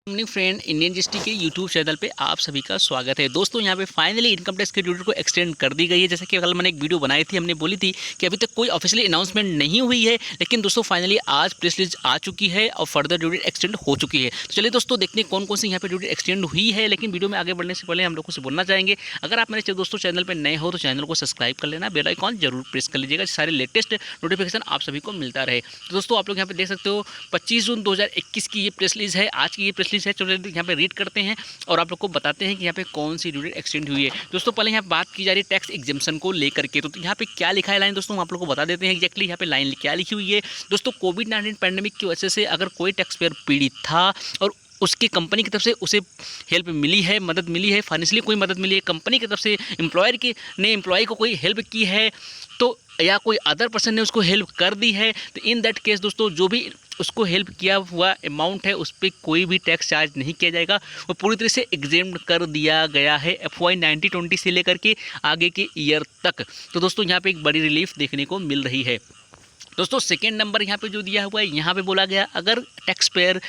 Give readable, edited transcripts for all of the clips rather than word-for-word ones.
अपनी friend Indian GST के YouTube channel पे आप सभी का स्वागत है। दोस्तों यहाँ पे फाइनली इनकम टैक्स के ड्यूटी को एक्सटेंड कर दी गई है। जैसे कि कल मैंने एक वीडियो बनाई थी, हमने बोली थी कि अभी तक कोई ऑफिशियली अनाउंसमेंट नहीं हुई है, लेकिन दोस्तों फाइनली आज प्रेस रिलीज आ चुकी है और फर्दर ड्यूटी एक्सटेंड हो चुकी है। तो चलिए दोस्तों देखते हैं कौन कौन सी यहाँ पे ड्यूटी एक्सटेंड हुई है। लेकिन वीडियो में आगे बढ़ने से पहले हम लोग को बोलना चाहेंगे, अगर आप मेरे दोस्तों चैनल पर नए हो तो चैनल को सब्सक्राइब कर लेना, बेल आइकॉन जरूर प्रेस कर लीजिएगा, सारे लेटेस्ट नोटिफिकेशन आप सभी को मिलता रहे। तो दोस्तों आप लोग यहाँ पे देख सकते हो 25 जून 2021 की ये प्रेस रिलीज है, आज की ये प्रेस रिलीज है। चलिए यहाँ पे रीड करते हैं और आप लोग को बताते हैं कि यहाँ पे कौन सी ड्यूटी एक्सटेंड हुई है। दोस्तों पहले यहाँ बात की जा रही है टैक्स एग्जेम्पशन को लेकर के, तो यहाँ पे क्या लिखा है लाइन, दोस्तों हम आप लोग को बता देते हैं एक्जैक्टली यहाँ पे लाइन क्या लिखी हुई है। दोस्तों कोविड-19 पैंडेमिक की वजह से अगर कोई टैक्स पेयर पीड़ित था और उसकी कंपनी की तरफ से उसे हेल्प मिली है, मदद मिली है, फाइनेंशियली कोई मदद मिली है, कंपनी की तरफ से एम्प्लॉयर की ने एम्प्लॉय को कोई हेल्प की है, तो या कोई अदर पर्सन ने उसको हेल्प कर दी है, तो इन दैट केस दोस्तों जो भी उसको हेल्प किया हुआ अमाउंट है उस पर कोई भी टैक्स चार्ज नहीं किया जाएगा। वो पूरी तरह से एग्जेम्प्ट कर दिया गया है FY 1920 से लेकर के आगे के ईयर तक। तो दोस्तों यहाँ पे एक बड़ी रिलीफ देखने को मिल रही है। दोस्तों सेकेंड नंबर यहाँ पे जो दिया हुआ है, यहाँ पे बोला गया अगर टैक्स पेयर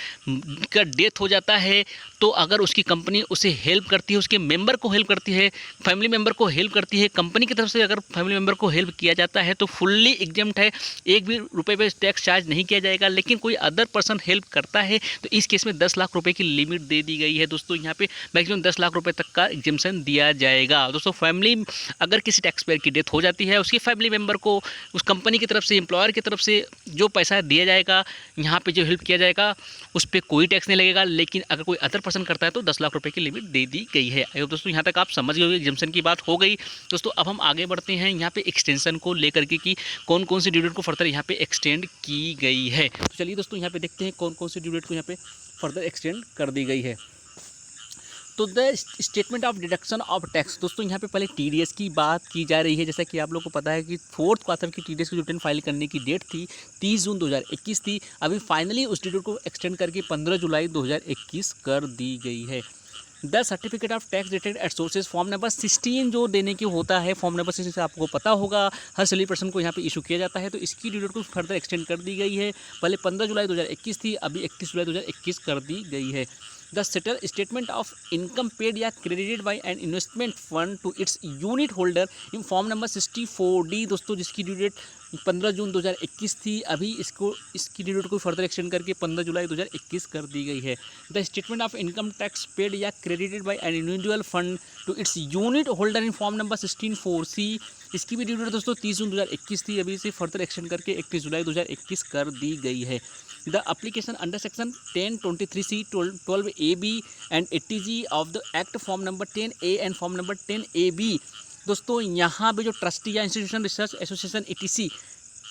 का डेथ हो जाता है तो अगर उसकी कंपनी उसे हेल्प करती है, उसके मेंबर को हेल्प करती है, फैमिली मेंबर को हेल्प करती है, कंपनी की तरफ से अगर फैमिली मेंबर को हेल्प किया जाता है तो फुल्ली एग्जेम्प्ट है, एक भी रुपये पे टैक्स चार्ज नहीं किया जाएगा। लेकिन कोई अदर पर्सन हेल्प करता है तो इस केस में 10 लाख रुपये की लिमिट दे दी गई है। दोस्तों यहाँ पे मैक्सिमम 10 लाख रुपये तक का एग्जेम्पशन दिया जाएगा। दोस्तों फैमिली अगर किसी टैक्स पेयर की डेथ हो जाती है, उसकी फैमिली मेंबर को उस कंपनी की तरफ से, एम्प्लॉयर की तरफ से जो पैसा दिया जाएगा, यहाँ पे जो हेल्प किया जाएगा उस पर कोई टैक्स नहीं लगेगा। लेकिन अगर कोई अदर पर्सन करता है तो 10 लाख रुपए की लिमिट दे दी गई है। आई होप दोस्तों यहाँ तक आप समझ गए होंगे, एग्जेम्पशन की बात हो गई। दोस्तों अब हम आगे बढ़ते हैं यहाँ पे एक्सटेंशन को लेकर के कि कौन कौन सी ड्यू डेट को फर्दर यहाँ पे एक्सटेंड की गई है। तो चलिए दोस्तों यहाँ पे देखते हैं कौन कौन सी ड्यू डेट को यहाँ पे फर्दर एक्सटेंड कर दी गई है। तो the statement of deduction of tax, दोस्तों यहाँ पे पहले TDS की बात की जा रही है। जैसा कि आप लोग को पता है कि फोर्थ क्वार्टर की TDS की रिटर्न फाइल करने की डेट थी 30 जून 2021 थी। अभी फाइनली उस डेट को एक्सटेंड करके 15 जुलाई 2021 कर दी गई है। द सर्टिफिकेट ऑफ टैक्स डेटेड एट सोर्सेज फॉर्म नंबर 16 जो देने की होता है, फॉर्म नंबर 16 से आपको पता होगा हर सैलरी पर्सन को यहाँ पे इशू किया जाता है, तो इसकी ड्यू डेट को फर्दर एक्सटेंड कर दी गई है। पहले 15 जुलाई 2021 थी, अभी 31 जुलाई 2021 कर दी गई है। The settle statement of income paid या credited by an investment fund to its unit holder in form number 64D, दोस्तों जिसकी ड्यू डेट 15 जून 2021 थी, अभी इसकी ड्यू डेट को फर्दर एक्सटेंड करके 15 जुलाई 2021 कर दी गई है। The statement of income tax paid या credited by an individual fund to its unit holder in form number 16(4)C, इसकी भी ड्यू डेट दोस्तों 30 जून 2021 थी, अभी इसे फर्दर एक्सटेंड करके 31 जुलाई 2021 कर दी गई है। The application under section 1023C, 12AB and 80G of the Act form number 10A and form number 10AB, दोस्तों यहाँ पे जो ट्रस्टी या इंस्टीट्यूशन रिसर्च एसोसिएशन ETC,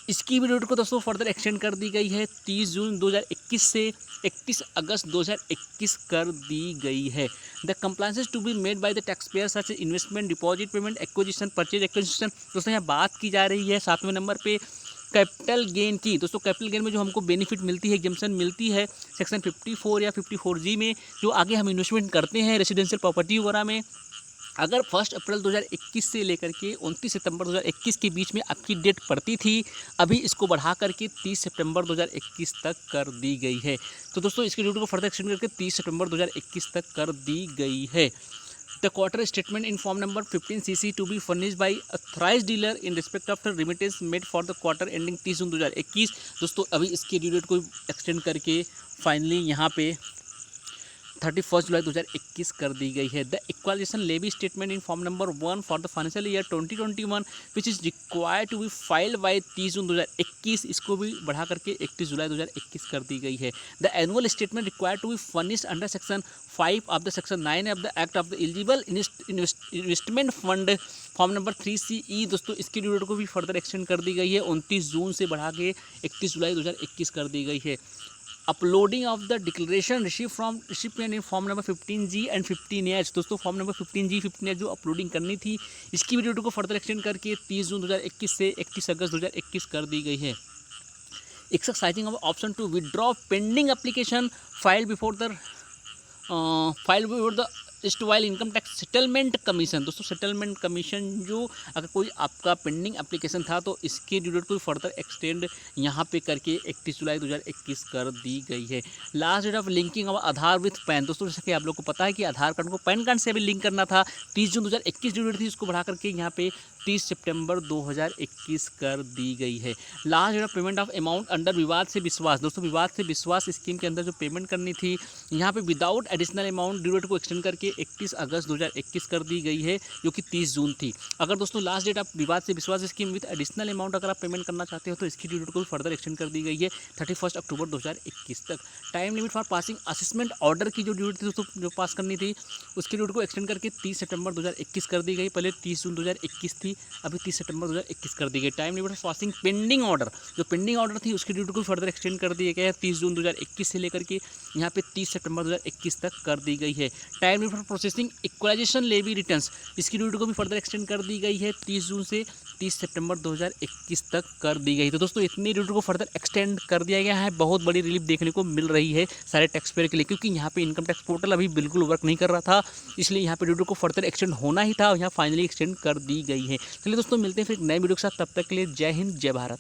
इसकी भी डेट को दोस्तों फर्दर एक्सटेंड कर दी गई है 30 जून 2021 से 31 अगस्त 2021 कर दी गई है। The compliances to be made by the taxpayer such investment, deposit, payment, acquisition, purchase, acquisition, दोस्तों यहाँ बात की जा रही है 7वें नंबर पे कैपिटल गेन की। दोस्तों कैपिटल गेन में जो हमको बेनिफिट मिलती है, एग्जेम्पशन मिलती है सेक्शन 54 या 54G में, जो आगे हम इन्वेस्टमेंट करते हैं रेजिडेंशियल प्रॉपर्टी वगैरह में। अगर 1 अप्रैल 2021 से लेकर के 29 सितंबर 2021 के बीच में आपकी डेट पड़ती थी, अभी इसको बढ़ा करके 30 सितंबर 2021 तक कर दी गई है। तो दोस्तों इसकी ड्यूटी को फर्दर एक्सटेंड करके 30 सितंबर 2021 तक कर दी गई है। The quarter statement in form number 15CC to be furnished by authorized dealer in respect of the remittance made for the quarter ending 30 June 2021, दोस्तों अभी इसकी ड्यू डेट को एक्सटेंड करके फाइनली यहाँ पे 31 जुलाई 2021 कर दी गई है। The equalisation levy statement in form number 1 for the financial year 2021 which is required to be filed by 30 June 2021, इसको भी बढ़ा करके 31 जुलाई 2021 कर दी गई है। The annual statement required to be furnished under section 5 of the section 9 of the act of the eligible investment fund form number 3CE, दोस्तों इसकी ड्यू डेट को भी फर्दर एक्सटेंड कर दी गई है, 29 जून से बढ़ा के 31 जुलाई 2021 कर दी गई है। Uploading of the declaration receive from recipient in form number 15G and 15H, दोस्तों फॉर्म नंबर 15G 15H जो अपलोडिंग करनी थी, इसकी भी ड्यूटी को फर्दर एक्सटेंड करके 30 जून 2021 से 31 अगस्त 2021 कर दी गई है। Exercising of option to withdraw pending application file before the erstwhile income tax settlement commission. दोस्तों सेटलमेंट कमीशन जो अगर कोई आपका पेंडिंग एप्लीकेशन था तो इसकी ड्यू डेट को फर्दर एक्सटेंड यहाँ पे करके 31 जुलाई 2021 कर दी गई है। Last date of linking of Aadhaar with PAN. दोस्तों जैसे कि आप लोग को पता है कि आधार कार्ड को पैन कार्ड से भी लिंक करना था, 30 जून 2021 ड्यू डेट थी, उसको बढ़ा करके यहाँ पे 30 सितंबर 2021 कर दी गई है। Last date of payment of amount under Vivad se विश्वास। दोस्तों विवाद से विश्वास स्कीम के अंदर जो पेमेंट करनी थी यहाँ पे without additional amount due date को एक्सटेंड करके 31 अगस्त 2021 कर दी गई है, जो कि 30 जून थी। अगर दोस्तों लास्ट डेट आप विवाद से विश्वास स्कीम विद एडिशनल अमाउंट अगर आप पेमेंट करना चाहते हो तो इसकी ड्यू डेट को फर्दर एक्सटेंड कर दी गई है 31 अक्टूबर 2021 तक। Time limit for passing assessment order की जो ड्यू डेट थी दोस्तों जो पास करनी थी उसकी ड्यू डेट को एक्सटेंड करके 30 सितंबर 2021 कर दी गई। पहले 30 जून 2021 थी, अभी 30 सितंबर 2021 कर दी गई। Time limit for passing pending order, जो पेंडिंग ऑर्डर थी उसकी ड्यू डेट को फर्दर एक्सटेंड कर दिया गया है 30 जून 2021 से लेकर के यहाँ पे 30 सितंबर 2021 तक कर दी गई है। Time limit for processing equalisation levy returns, इसकी ड्यू डेट को भी फर्दर एक्सटेंड कर दी गई है 30 जून से 30 सितंबर 2021 तक कर दी गई। तो दोस्तों इतनी ड्यू डेट को फर्दर एक्सटेंड कर दिया गया है। बहुत बड़ी रिलीफ देखने को मिल रही है सारे टैक्स पेयर के लिए, क्योंकि यहाँ पे इनकम टैक्स पोर्टल अभी बिल्कुल वर्क नहीं कर रहा था, इसलिए यहाँ पे ड्यू डेट को फर्दर एक्सटेंड होना ही था और यहाँ फाइनली एक्सटेंड कर दी गई है। चलिए दोस्तों मिलते हैं फिर एक नए वीडियो के साथ, तब तक के लिए जय हिंद जय भारत।